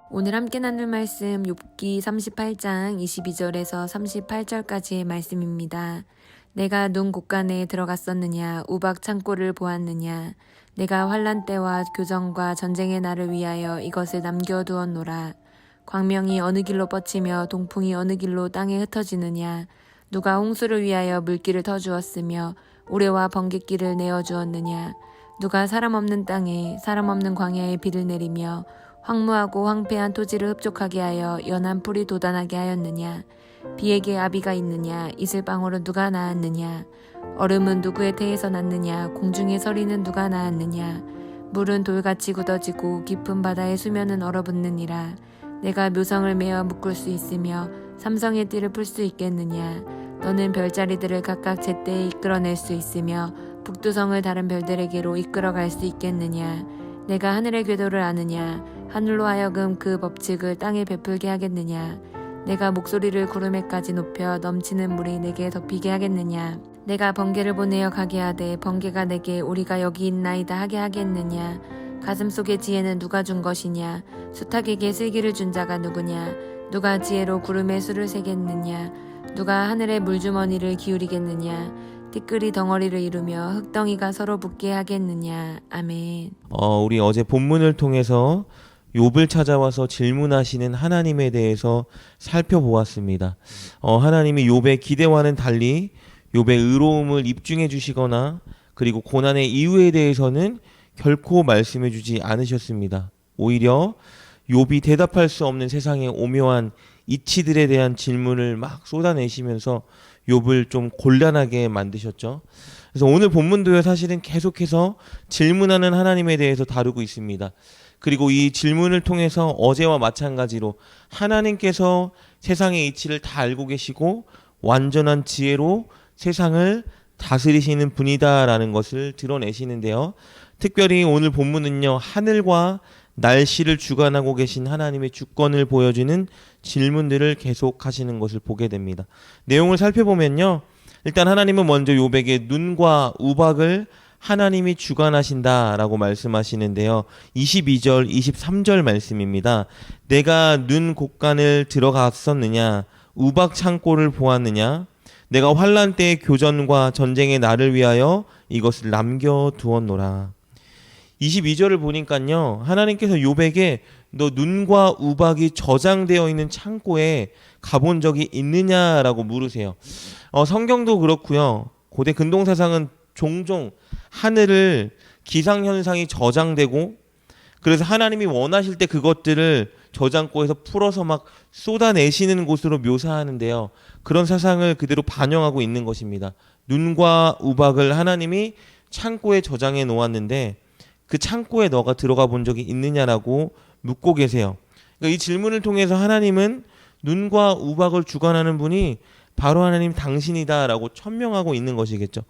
오늘 함께 나눌 말씀 욥기 38장 22절에서 38절까지의 말씀입니다. 내가 눈 곳간에 들어갔었느냐, 우박 창고를 보았느냐. 내가 환난 때와 교정과 전쟁의 날을 위하여 이것을 남겨두었노라. 광명이 어느 길로 뻗치며 동풍이 어느 길로 땅에 흩어지느냐. 누가 홍수를 위하여 물길을 터주었으며 우레와 번갯길을 내어주었느냐. 누가 사람 없는 땅에 사람 없는 광야에 비를 내리며 황무하고 황폐한 토지를 흡족하게 하여 연한 풀이 돋아나게 하였느냐. 비에게 아비가 있느냐. 이슬방울은 누가 낳았느냐. 얼음은 누구의 태에서 났느냐. 공중의 서리는 누가 낳았느냐. 물은 돌같이 굳어지고 깊은 바다의 수면은 얼어붙느니라. 내가 묘성을 메어 묶을 수 있으며 삼성의 띠를 풀 수 있겠느냐. 너는 별자리들을 각각 제때에 이끌어낼 수 있으며 북두성을 다른 별들에게로 이끌어갈 수 있겠느냐. 내가 하늘의 궤도를 아느냐. 하늘로 하여금 그 법칙을 땅에 베풀게 하겠느냐. 내가 목소리를 구름에까지 높여 넘치는 물이 내게 덮이게 하겠느냐. 내가 번개를 보내어 가게 하되 번개가 내게 우리가 여기 있나이다 하게 하겠느냐. 가슴속의 지혜는 누가 준 것이냐. 수탉에게 슬기를 준 자가 누구냐. 누가 지혜로 구름에 수를 세겠느냐. 누가 하늘의 물주머니를 기울이겠느냐. 티끌이 덩어리를 이루며 흙덩이가 서로 붙게 하겠느냐. 아멘. 우리 어제 본문을 통해서 욥을 찾아와서 질문하시는 하나님에 대해서 살펴보았습니다. 하나님이 욥의 기대와는 달리 욥의 의로움을 입증해 주시거나 그리고 고난의 이유에 대해서는 결코 말씀해 주지 않으셨습니다. 오히려 욥이 대답할 수 없는 세상의 오묘한 이치들에 대한 질문을 막 쏟아내시면서 욥을 좀 곤란하게 만드셨죠. 그래서 오늘 본문도요, 사실은 계속해서 질문하는 하나님에 대해서 다루고 있습니다. 그리고 이 질문을 통해서 어제와 마찬가지로 하나님께서 세상의 이치를 다 알고 계시고 완전한 지혜로 세상을 다스리시는 분이다라는 것을 드러내시는데요. 특별히 오늘 본문은요, 하늘과 날씨를 주관하고 계신 하나님의 주권을 보여주는 질문들을 계속하시는 것을 보게 됩니다. 내용을 살펴보면요, 일단 하나님은 먼저 욥에게 눈과 우박을 하나님이 주관하신다라고 말씀하시는데요. 22절, 23절 말씀입니다. 내가 눈 곳간을 들어갔었느냐, 우박 창고를 보았느냐, 내가 환난 때의 교전과 전쟁의 날을 위하여 이것을 남겨두었노라. 22절을 보니까요, 하나님께서 욥에게 너 눈과 우박이 저장되어 있는 창고에 가본 적이 있느냐라고 물으세요. 성경도 그렇고요, 고대 근동사상은 종종 하늘을 기상현상이 저장되고 그래서 하나님이 원하실 때 그것들을 저장고에서 풀어서 막 쏟아내시는 곳으로 묘사하는데요, 그런 사상을 그대로 반영하고 있는 것입니다. 눈과 우박을 하나님이 창고에 저장해 놓았는데 그 창고에 너가 들어가 본 적이 있느냐라고 묻고 계세요. 그러니까 이 질문을 통해서 하나님은 눈과 우박을 주관하는 분이 바로 하나님 당신이다라고 천명하고 있는 것이겠죠.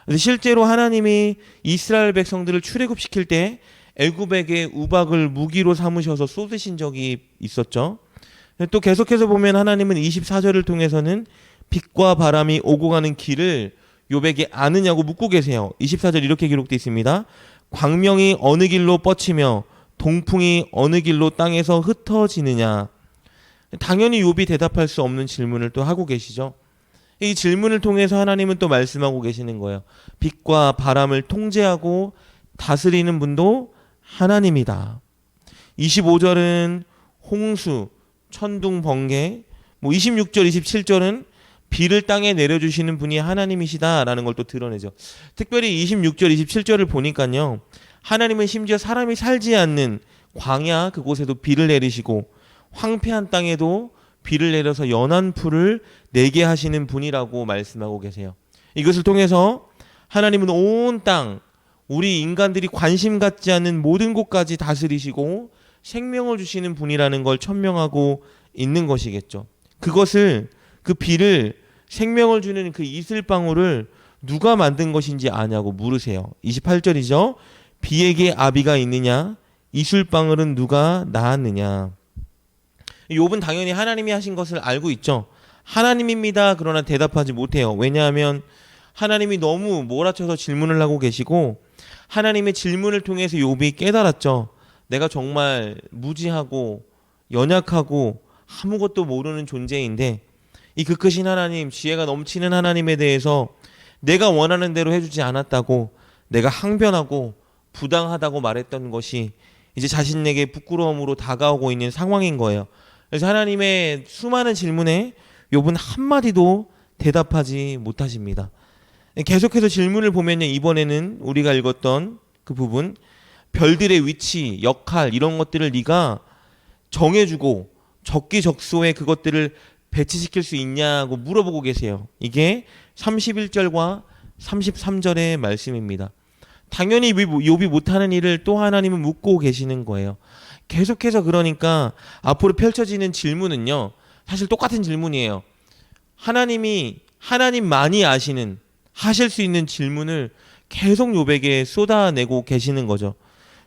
그래서 실제로 하나님이 이스라엘 백성들을 출애굽시킬 때 애굽에게 우박을 무기로 삼으셔서 쏟으신 적이 있었죠. 또 계속해서 보면 하나님은 24절을 통해서는 빛과 바람이 오고 가는 길을 욥에게 아느냐고 묻고 계세요. 24절 이렇게 기록되어 있습니다. 광명이 어느 길로 뻗치며 동풍이 어느 길로 땅에서 흩어지느냐. 당연히 욥이 대답할 수 없는 질문을 또 하고 계시죠. 이 질문을 통해서 하나님은 또 말씀하고 계시는 거예요. 빛과 바람을 통제하고 다스리는 분도 하나님이다. 25절은 홍수, 천둥, 번개, 26절, 27절은 비를 땅에 내려주시는 분이 하나님이시다라는 걸 또 드러내죠. 특별히 26절, 27절을 보니까요, 하나님은 심지어 사람이 살지 않는 광야 그곳에도 비를 내리시고 황폐한 땅에도 비를 내려서 연한 풀을 내게 하시는 분이라고 말씀하고 계세요. 이것을 통해서 하나님은 온 땅, 우리 인간들이 관심 갖지 않는 모든 곳까지 다스리시고 생명을 주시는 분이라는 걸 천명하고 있는 것이겠죠. 그것을, 그 비를, 생명을 주는 그 이슬방울을 누가 만든 것인지 아냐고 물으세요. 28절이죠. 비에게 아비가 있느냐, 이슬방울은 누가 낳았느냐. 욥은 당연히 하나님이 하신 것을 알고 있죠. 하나님입니다. 그러나 대답하지 못해요. 왜냐하면 하나님이 너무 몰아쳐서 질문을 하고 계시고 하나님의 질문을 통해서 욥이 깨달았죠. 내가 정말 무지하고 연약하고 아무것도 모르는 존재인데 이 그 크신 하나님, 지혜가 넘치는 하나님에 대해서 내가 원하는 대로 해주지 않았다고 내가 항변하고 부당하다고 말했던 것이 이제 자신에게 부끄러움으로 다가오고 있는 상황인 거예요. 그래서 하나님의 수많은 질문에 욥은 한마디도 대답하지 못하십니다. 계속해서 질문을 보면요, 이번에는 우리가 읽었던 그 부분, 별들의 위치, 역할 이런 것들을 네가 정해주고 적기적소에 그것들을 배치시킬 수 있냐고 물어보고 계세요. 이게 31절과 33절의 말씀입니다. 당연히 욥이 못하는 일을 또 하나님은 묻고 계시는 거예요. 계속해서 그러니까 앞으로 펼쳐지는 질문은요, 사실 똑같은 질문이에요. 하나님만이 아시는, 하실 수 있는 질문을 계속 욥에게 쏟아내고 계시는 거죠.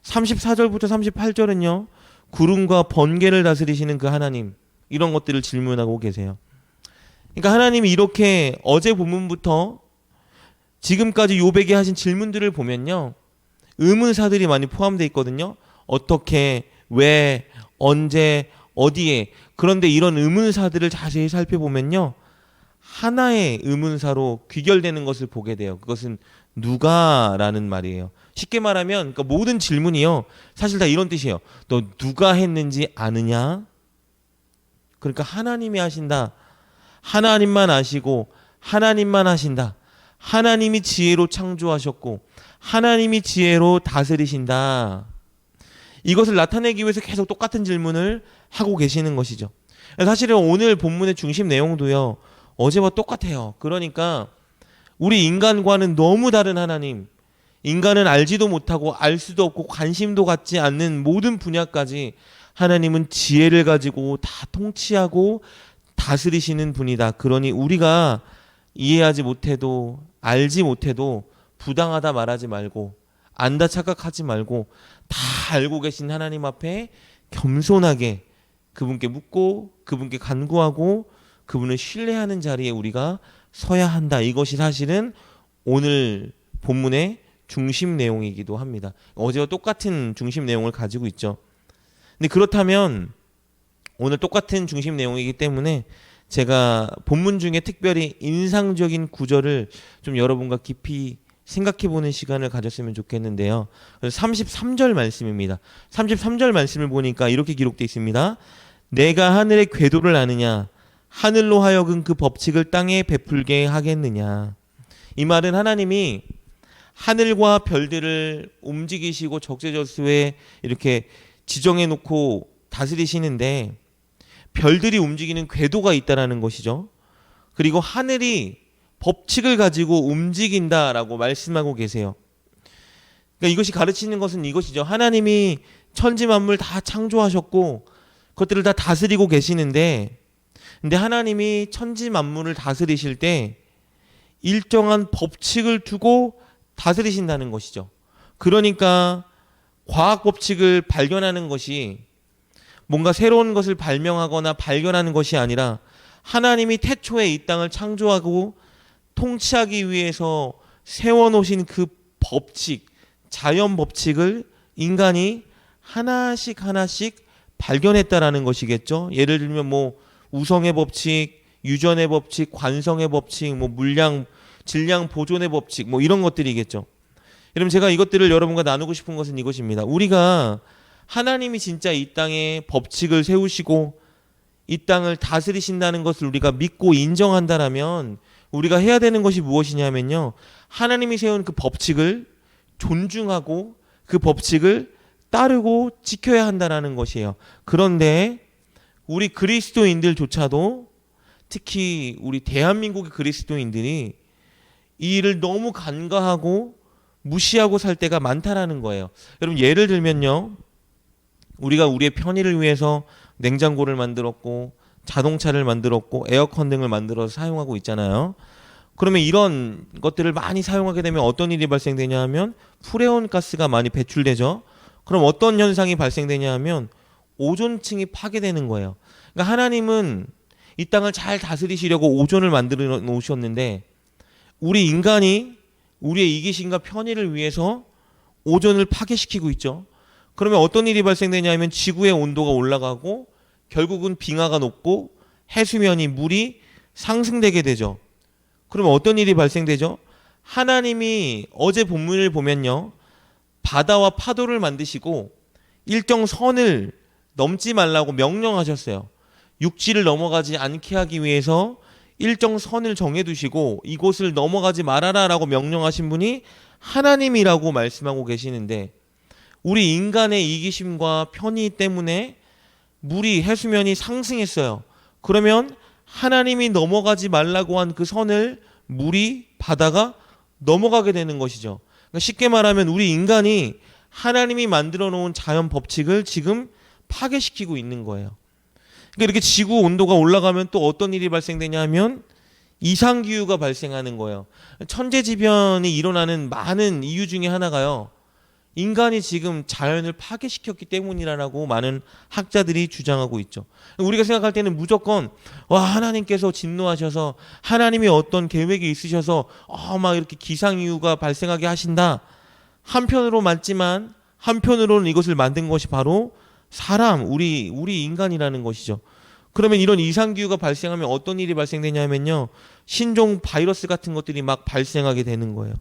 34절부터 38절은요, 구름과 번개를 다스리시는 그 하나님, 이런 것들을 질문하고 계세요. 그러니까 하나님이 이렇게 어제 본문부터 지금까지 욥에게 하신 질문들을 보면요, 의문사들이 많이 포함되어 있거든요. 어떻게, 왜, 언제, 어디에. 그런데 이런 의문사들을 자세히 살펴보면요, 하나의 의문사로 귀결되는 것을 보게 돼요. 그것은 누가라는 말이에요. 쉽게 말하면 그러니까 모든 질문이요, 사실 다 이런 뜻이에요. 너 누가 했는지 아느냐? 그러니까 하나님이 하신다. 하나님만 아시고 하나님만 하신다. 하나님이 지혜로 창조하셨고 하나님이 지혜로 다스리신다. 이것을 나타내기 위해서 계속 똑같은 질문을 하고 계시는 것이죠. 사실은 오늘 본문의 중심 내용도요, 어제와 똑같아요. 그러니까 우리 인간과는 너무 다른 하나님, 인간은 알지도 못하고 알 수도 없고 관심도 갖지 않는 모든 분야까지 하나님은 지혜를 가지고 다 통치하고 다스리시는 분이다. 그러니 우리가 이해하지 못해도 알지 못해도 부당하다 말하지 말고 안다 착각하지 말고 다 알고 계신 하나님 앞에 겸손하게 그분께 묻고 그분께 간구하고 그분을 신뢰하는 자리에 우리가 서야 한다. 이것이 사실은 오늘 본문의 중심 내용이기도 합니다. 어제와 똑같은 중심 내용을 가지고 있죠. 근데 그렇다면 오늘 똑같은 중심 내용이기 때문에 제가 본문 중에 특별히 인상적인 구절을 좀 여러분과 깊이 생각해보는 시간을 가졌으면 좋겠는데요. 33절 말씀입니다. 33절 말씀을 보니까 이렇게 기록되어 있습니다. 내가 하늘의 궤도를 아느냐? 하늘로 하여금 그 법칙을 땅에 베풀게 하겠느냐? 이 말은 하나님이 하늘과 별들을 움직이시고 적재적소에 이렇게 지정해 놓고 다스리시는데 별들이 움직이는 궤도가 있다라는 것이죠. 그리고 하늘이 법칙을 가지고 움직인다라고 말씀하고 계세요. 그러니까 이것이 가르치는 것은 이것이죠. 하나님이 천지 만물 다 창조하셨고 그것들을 다 다스리고 계시는데, 근데 하나님이 천지 만물을 다스리실 때 일정한 법칙을 두고 다스리신다는 것이죠. 그러니까 과학 법칙을 발견하는 것이 뭔가 새로운 것을 발명하거나 발견하는 것이 아니라 하나님이 태초에 이 땅을 창조하고 통치하기 위해서 세워놓으신 그 법칙, 자연 법칙을 인간이 하나씩 하나씩 발견했다라는 것이겠죠. 예를 들면 뭐 우성의 법칙, 유전의 법칙, 관성의 법칙, 뭐 물량, 질량 보존의 법칙, 뭐 이런 것들이겠죠. 여러분, 제가 이것들을 여러분과 나누고 싶은 것은 이것입니다. 우리가 하나님이 진짜 이 땅에 법칙을 세우시고 이 땅을 다스리신다는 것을 우리가 믿고 인정한다라면 우리가 해야 되는 것이 무엇이냐면요, 하나님이 세운 그 법칙을 존중하고 그 법칙을 따르고 지켜야 한다라는 것이에요. 그런데 우리 그리스도인들조차도, 특히 우리 대한민국의 그리스도인들이 이 일을 너무 간과하고 무시하고 살 때가 많다라는 거예요. 여러분, 예를 들면요, 우리가 우리의 편의를 위해서 냉장고를 만들었고 자동차를 만들었고 에어컨 등을 만들어서 사용하고 있잖아요. 그러면 이런 것들을 많이 사용하게 되면 어떤 일이 발생되냐 하면 프레온 가스가 많이 배출되죠. 그럼 어떤 현상이 발생되냐 하면 오존층이 파괴되는 거예요. 그러니까 하나님은 이 땅을 잘 다스리시려고 오존을 만들어 놓으셨는데 우리 인간이 우리의 이기심과 편의를 위해서 오존을 파괴시키고 있죠. 그러면 어떤 일이 발생되냐 하면 지구의 온도가 올라가고 결국은 빙하가 녹고 해수면이 물이 상승되게 되죠. 그러면 어떤 일이 발생되죠? 하나님이 어제 본문을 보면요, 바다와 파도를 만드시고 일정 선을 넘지 말라고 명령하셨어요. 육지를 넘어가지 않게 하기 위해서 일정 선을 정해두시고 이곳을 넘어가지 말아라라고 명령하신 분이 하나님이라고 말씀하고 계시는데, 우리 인간의 이기심과 편의 때문에 물이 해수면이 상승했어요. 그러면 하나님이 넘어가지 말라고 한 그 선을 물이 바다가 넘어가게 되는 것이죠. 그러니까 쉽게 말하면 우리 인간이 하나님이 만들어 놓은 자연 법칙을 지금 파괴시키고 있는 거예요. 그러니까 이렇게 지구 온도가 올라가면 또 어떤 일이 발생되냐 하면 이상기후가 발생하는 거예요. 천재지변이 일어나는 많은 이유 중에 하나가요, 인간이 지금 자연을 파괴시켰기 때문이라고 많은 학자들이 주장하고 있죠. 우리가 생각할 때는 무조건 하나님께서 진노하셔서 하나님이 어떤 계획이 있으셔서 막 이렇게 기상이후가 발생하게 하신다. 한편으로 맞지만 한편으로는 이것을 만든 것이 바로 사람, 우리 인간이라는 것이죠. 그러면 이런 이상기후가 발생하면 어떤 일이 발생되냐면요, 신종 바이러스 같은 것들이 막 발생하게 되는 거예요.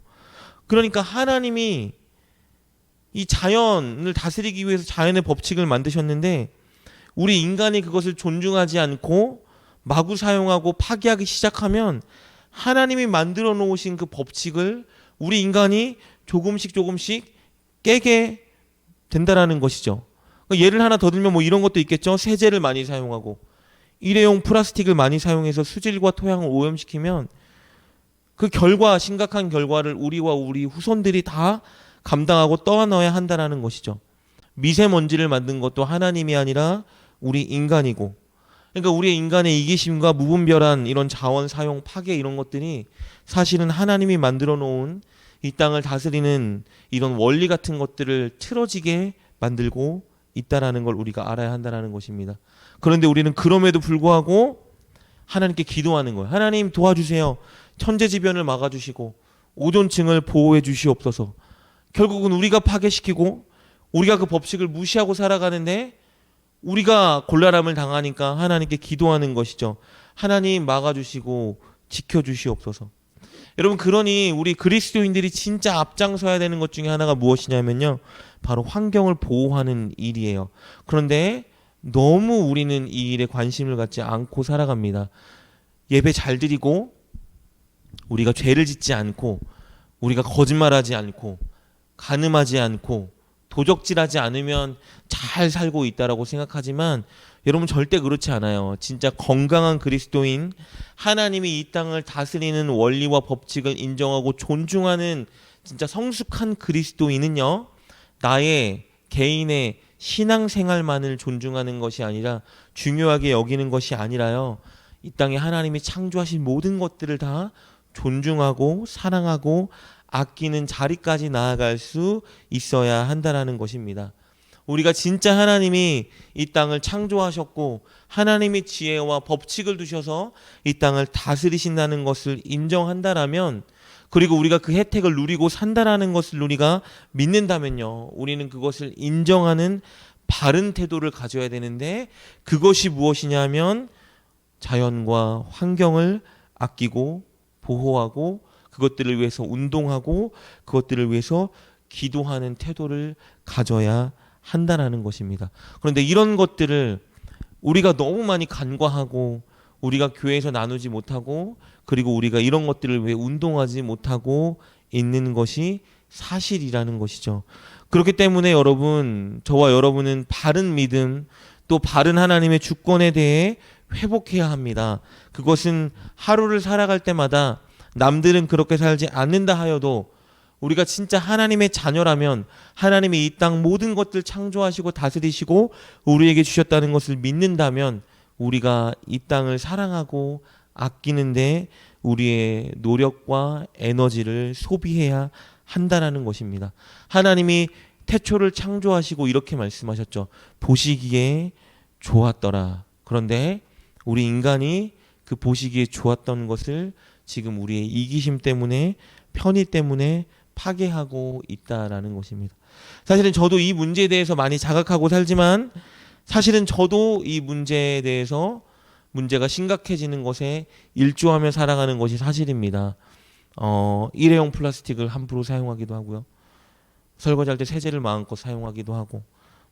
그러니까 하나님이 이 자연을 다스리기 위해서 자연의 법칙을 만드셨는데 우리 인간이 그것을 존중하지 않고 마구 사용하고 파괴하기 시작하면 하나님이 만들어 놓으신 그 법칙을 우리 인간이 조금씩 깨게 된다라는 것이죠. 예를 하나 더 들면 뭐 이런 것도 있겠죠. 세제를 많이 사용하고 일회용 플라스틱을 많이 사용해서 수질과 토양을 오염시키면 그 심각한 결과를 우리와 우리 후손들이 다 감당하고 떠안아야 한다는 것이죠. 미세먼지를 만든 것도 하나님이 아니라 우리 인간이고, 그러니까 우리 인간의 이기심과 무분별한 이런 자원 사용, 파괴 이런 것들이 사실은 하나님이 만들어 놓은 이 땅을 다스리는 이런 원리 같은 것들을 틀어지게 만들고 있다라는 걸 우리가 알아야 한다는 것입니다. 그런데 우리는 그럼에도 불구하고 하나님께 기도하는 거예요. 하나님 도와주세요. 천재지변을 막아주시고 오존층을 보호해 주시옵소서. 결국은 우리가 파괴시키고 우리가 그 법칙을 무시하고 살아가는데 우리가 곤란함을 당하니까 하나님께 기도하는 것이죠. 하나님 막아주시고 지켜주시옵소서. 여러분, 그러니 우리 그리스도인들이 진짜 앞장서야 되는 것 중에 하나가 무엇이냐면요, 바로 환경을 보호하는 일이에요. 그런데 너무 우리는 이 일에 관심을 갖지 않고 살아갑니다. 예배 잘 드리고 우리가 죄를 짓지 않고 우리가 거짓말하지 않고 간음하지 않고 도적질하지 않으면 잘 살고 있다라고 생각하지만 여러분, 절대 그렇지 않아요. 진짜 건강한 그리스도인, 하나님이 이 땅을 다스리는 원리와 법칙을 인정하고 존중하는 진짜 성숙한 그리스도인은요, 나의 개인의 신앙생활만을 존중하는 것이 아니라, 중요하게 여기는 것이 아니라요, 이 땅에 하나님이 창조하신 모든 것들을 다 존중하고 사랑하고 아끼는 자리까지 나아갈 수 있어야 한다는 것입니다. 우리가 진짜 하나님이 이 땅을 창조하셨고 하나님이 지혜와 법칙을 두셔서 이 땅을 다스리신다는 것을 인정한다라면, 그리고 우리가 그 혜택을 누리고 산다라는 것을 우리가 믿는다면요, 우리는 그것을 인정하는 바른 태도를 가져야 되는데, 그것이 무엇이냐면 자연과 환경을 아끼고 보호하고 그것들을 위해서 운동하고 그것들을 위해서 기도하는 태도를 가져야 한다는 것입니다. 그런데 이런 것들을 우리가 너무 많이 간과하고 우리가 교회에서 나누지 못하고, 그리고 우리가 이런 것들을 왜 운동하지 못하고 있는 것이 사실이라는 것이죠. 그렇기 때문에 여러분, 저와 여러분은 바른 믿음, 또 바른 하나님의 주권에 대해 회복해야 합니다. 그것은 하루를 살아갈 때마다 남들은 그렇게 살지 않는다 하여도 우리가 진짜 하나님의 자녀라면 하나님이 이 땅 모든 것들 창조하시고 다스리시고 우리에게 주셨다는 것을 믿는다면 우리가 이 땅을 사랑하고 아끼는데 우리의 노력과 에너지를 소비해야 한다는 것입니다. 하나님이 태초를 창조하시고 이렇게 말씀하셨죠. 보시기에 좋았더라. 그런데 우리 인간이 그 보시기에 좋았던 것을 지금 우리의 이기심 때문에, 편의 때문에 파괴하고 있다라는 것입니다. 사실은 저도 이 문제에 대해서 많이 자각하고 살지만 사실은 저도 이 문제에 대해서 문제가 심각해지는 것에 일조하며 살아가는 것이 사실입니다. 일회용 플라스틱을 함부로 사용하기도 하고요. 설거지할 때 세제를 마음껏 사용하기도 하고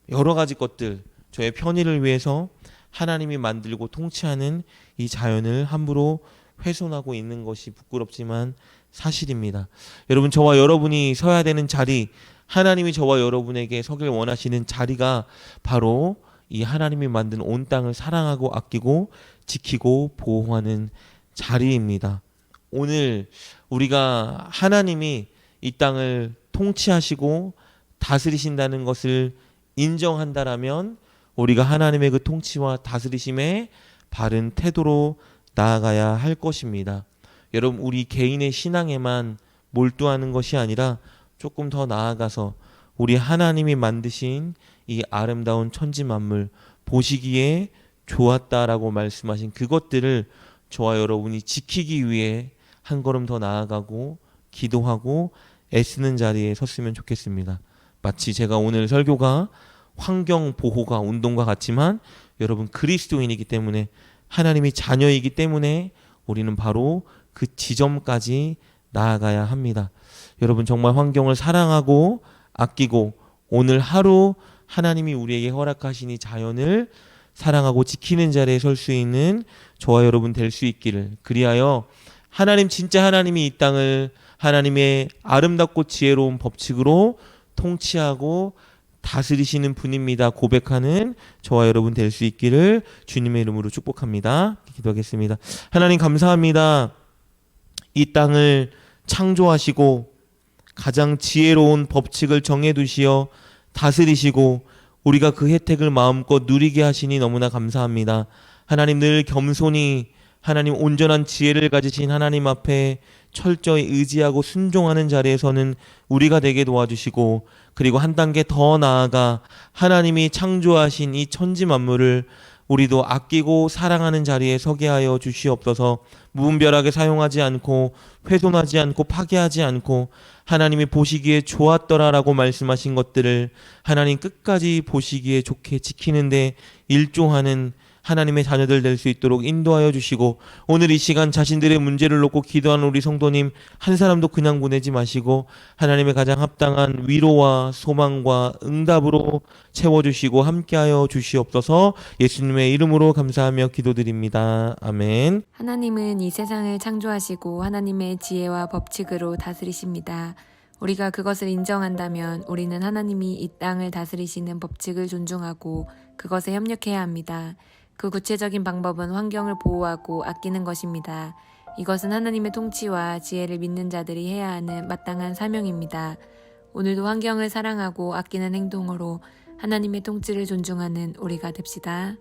여러 가지 것들 저의 편의를 위해서 하나님이 만들고 통치하는 이 자연을 함부로 훼손하고 있는 것이 부끄럽지만 사실입니다. 여러분, 저와 여러분이 서야 되는 자리, 하나님이 저와 여러분에게 서길 원하시는 자리가 바로 이 하나님이 만든 온 땅을 사랑하고 아끼고 지키고 보호하는 자리입니다. 오늘 우리가 하나님이 이 땅을 통치하시고 다스리신다는 것을 인정한다라면 우리가 하나님의 그 통치와 다스리심에 바른 태도로 나아가야 할 것입니다. 여러분, 우리 개인의 신앙에만 몰두하는 것이 아니라 조금 더 나아가서 우리 하나님이 만드신 이 아름다운 천지 만물, 보시기에 좋았다라고 말씀하신 그것들을 저와 여러분이 지키기 위해 한 걸음 더 나아가고 기도하고 애쓰는 자리에 섰으면 좋겠습니다. 마치 제가 오늘 설교가 환경 보호가 운동과 같지만 여러분, 그리스도인이기 때문에, 하나님이 자녀이기 때문에 우리는 바로 그 지점까지 나아가야 합니다. 여러분, 정말 환경을 사랑하고 아끼고 오늘 하루 하나님이 우리에게 허락하신 이 자연을 사랑하고 지키는 자리에 설 수 있는 저와 여러분 될 수 있기를, 그리하여 하나님, 진짜 하나님이 이 땅을 하나님의 아름답고 지혜로운 법칙으로 통치하고 다스리시는 분입니다 고백하는 저와 여러분 될 수 있기를 주님의 이름으로 축복합니다. 기도하겠습니다. 하나님, 감사합니다. 이 땅을 창조하시고 가장 지혜로운 법칙을 정해두시어 다스리시고 우리가 그 혜택을 마음껏 누리게 하시니 너무나 감사합니다. 하나님, 늘 겸손히 하나님 온전한 지혜를 가지신 하나님 앞에 철저히 의지하고 순종하는 자리에서는 우리가 되게 도와주시고, 그리고 한 단계 더 나아가 하나님이 창조하신 이 천지 만물을 우리도 아끼고 사랑하는 자리에 서게 하여 주시옵소서. 무분별하게 사용하지 않고 훼손하지 않고 파괴하지 않고 하나님이 보시기에 좋았더라라고 말씀하신 것들을 하나님 끝까지 보시기에 좋게 지키는데 일조하는 하나님의 자녀들 될 수 있도록 인도하여 주시고, 오늘 이 시간 자신들의 문제를 놓고 기도하는 우리 성도님 한 사람도 그냥 보내지 마시고 하나님의 가장 합당한 위로와 소망과 응답으로 채워주시고 함께하여 주시옵소서. 예수님의 이름으로 감사하며 기도드립니다. 아멘. 하나님은 이 세상을 창조하시고 하나님의 지혜와 법칙으로 다스리십니다. 우리가 그것을 인정한다면 우리는 하나님이 이 땅을 다스리시는 법칙을 존중하고 그것에 협력해야 합니다. 그 구체적인 방법은 환경을 보호하고 아끼는 것입니다. 이것은 하나님의 통치와 지혜를 믿는 자들이 해야 하는 마땅한 사명입니다. 오늘도 환경을 사랑하고 아끼는 행동으로 하나님의 통치를 존중하는 우리가 됩시다.